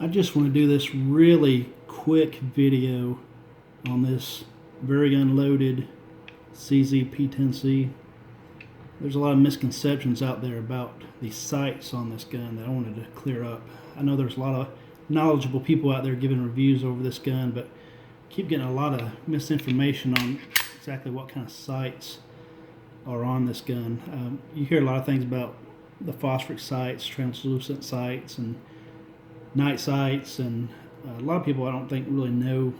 I just want to do this really quick video on this very unloaded CZ P10C. There's a lot of misconceptions out there about the sights on this gun that I wanted to clear up. I know there's a lot of knowledgeable people out there giving reviews over this gun, but I keep getting a lot of misinformation on exactly what kind of sights are on this gun. You hear a lot of things about the phosphoric sights, translucent sights, and night sights, and a lot of people I don't think really know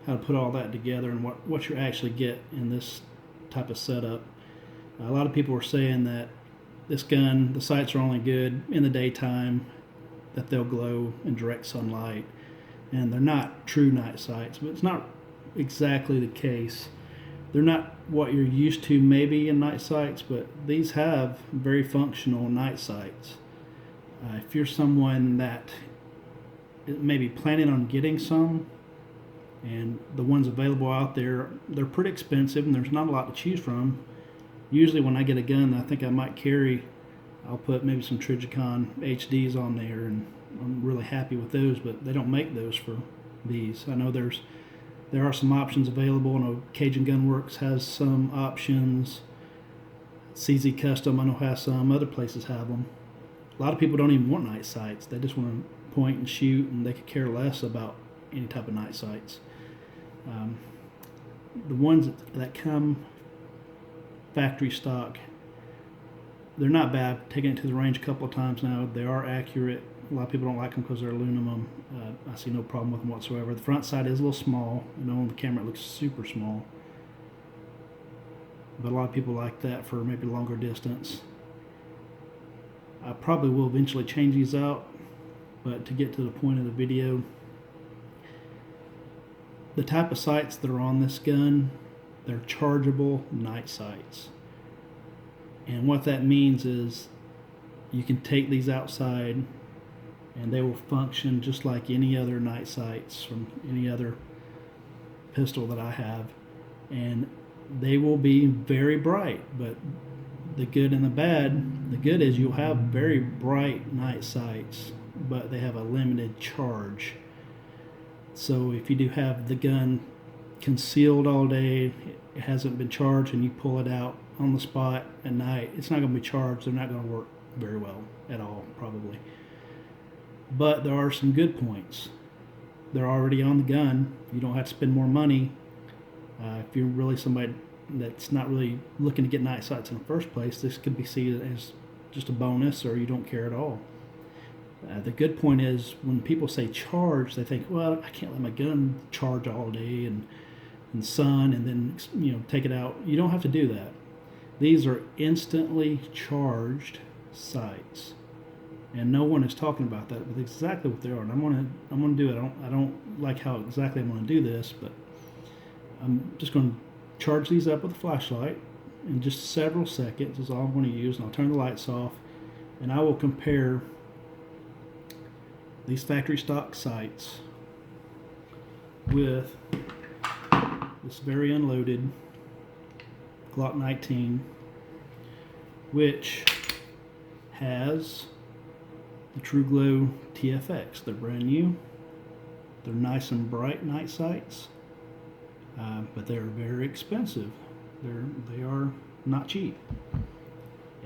how to put all that together and what you actually get in this type of setup. A lot of people are saying that this gun, the sights are only good in the daytime, that they'll glow in direct sunlight, and they're not true night sights, but it's not exactly the case. They're not what you're used to maybe in night sights, but these have very functional night sights. If you're someone that may be planning on getting some, and the ones available out there, they're pretty expensive and there's not a lot to choose from. Usually when I get a gun that I think I might carry, I'll put maybe some Trigicon HDs on there, and I'm really happy with those, but they don't make those for these. I know there are some options available. I know Cajun Gun Works has some options. CZ Custom I know has some. Other places have them. A lot of people don't even want night sights. They just want to point and shoot, and they could care less about any type of night sights. The ones that come factory stock, they're not bad. Taking it to the range a couple of times now, they are accurate. A lot of people don't like them because they're aluminum. I see no problem with them whatsoever. The front sight is a little small. I know on the camera it looks super small, but a lot of people like that for maybe longer distance. I probably will eventually change these out, but to get to the point of the video, the type of sights that are on this gun, they're chargeable night sights. And what that means is you can take these outside and they will function just like any other night sights from any other pistol that I have. And they will be very bright, but the good and the bad, the good is you'll have very bright night sights, but they have a limited charge. So if you do have the gun concealed all day, it hasn't been charged, and you pull it out on the spot at night, it's not going to be charged. They're not going to work very well at all, probably. But there are some good points. They're already on the gun. You don't have to spend more money. If you're really somebody that's not really looking to get night sights in the first place, this could be seen as just a bonus, or you don't care at all. The good point is when people say charge, they think, well, I can't let my gun charge all day and sun and then take it out. You don't have to do that. These are instantly charged sights, and no one is talking about that, but exactly what they are. And I'm gonna do it. I don't like how exactly I'm gonna do this, but I'm just going to charge these up with a flashlight in just several seconds is all I'm going to use, and I'll turn the lights off, and I will compare these factory stock sights with this very unloaded Glock 19, which has the True Glow TFX. They're brand new. They're nice and bright night sights. But they're very expensive. They are not cheap.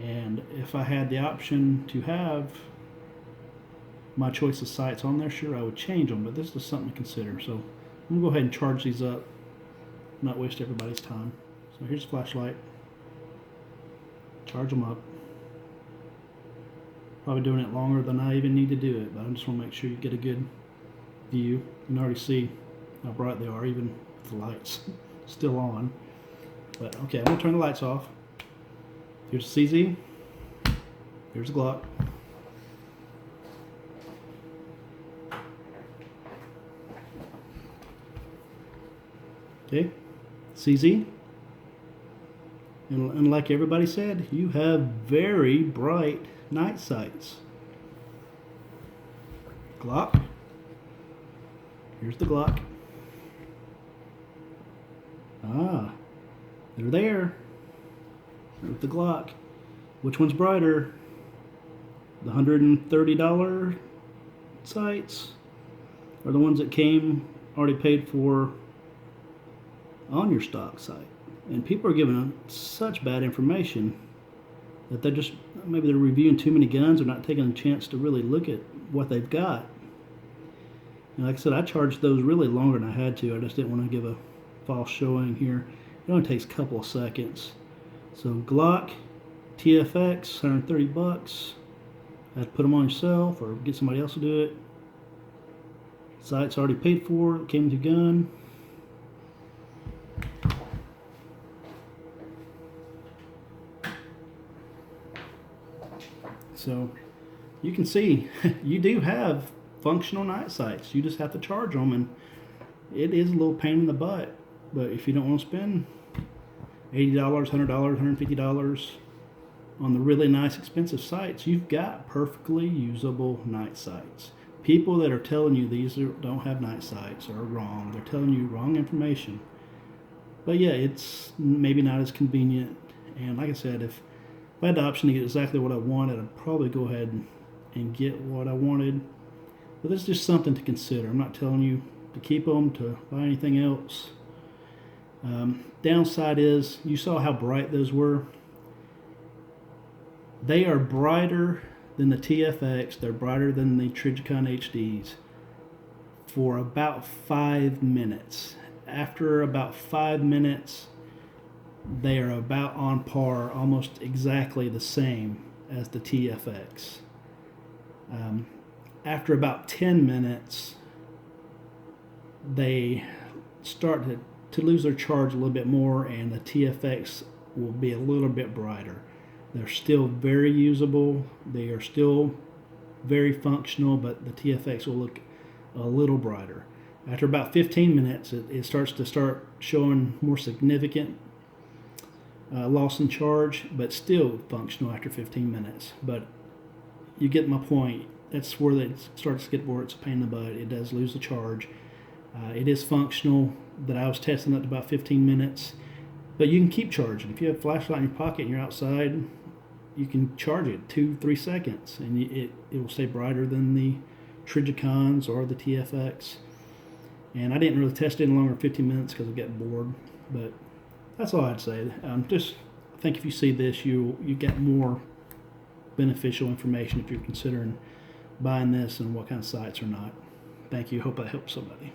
And if I had the option to have my choice of sights on there, sure, I would change them, but this is something to consider. So I'm going to go ahead and charge these up, not waste everybody's time. So here's the flashlight. Charge them up. Probably doing it longer than I even need to do it, but I just want to make sure you get a good view. You can already see how bright they are, even the lights still on. But okay, I'm gonna turn the lights off. Here's the CZ. Here's the Glock. Okay, CZ. And like everybody said, you have very bright night sights. Glock. Here's the Glock. Ah, they're there. With the Glock. Which one's brighter? The $130 sights are the ones that came already paid for on your stock site. And people are giving such bad information that they're just, maybe they're reviewing too many guns or not taking a chance to really look at what they've got. And like I said, I charged those really longer than I had to. I just didn't want to give a false showing here. It only takes a couple of seconds. So Glock, TFX, 130 bucks. I had to put them on yourself or get somebody else to do it. Sight's already paid for, it came with your gun. So you can see you do have functional night sights. You just have to charge them, and it is a little pain in the butt. But if you don't want to spend $80, $100, $150 on the really nice expensive sights, you've got perfectly usable night sights. People that are telling you these don't have night sights are wrong. They're telling you wrong information. But yeah, it's maybe not as convenient. And like I said, if I had the option to get exactly what I wanted, I'd probably go ahead and get what I wanted. But it's just something to consider. I'm not telling you to keep them, to buy anything else. Downside is, you saw how bright those were. They are brighter than the TFX. They're brighter than the Trigicon HDs for about 5 minutes. After about 5 minutes, they are about on par, almost exactly the same as the TFX. After about 10 minutes, they start to lose their charge a little bit more, and the TFX will be a little bit brighter. They're still very usable. They are still very functional, but the TFX will look a little brighter. After about 15 minutes, it starts to showing more significant loss in charge, but still functional after 15 minutes. But you get my point. That's where it starts to get where it's a pain in the butt. It does lose the charge. It is functional. That I was testing up to about 15 minutes, but you can keep charging. If you have a flashlight in your pocket and you're outside, you can charge it 2-3 seconds, and it will stay brighter than the Trigicons or the TFX. And I didn't really test it any longer than 15 minutes because I got bored. But that's all I'd say. Just I think if you see this, you get more beneficial information if you're considering buying this and what kind of sights or not. Thank you. Hope that helps somebody.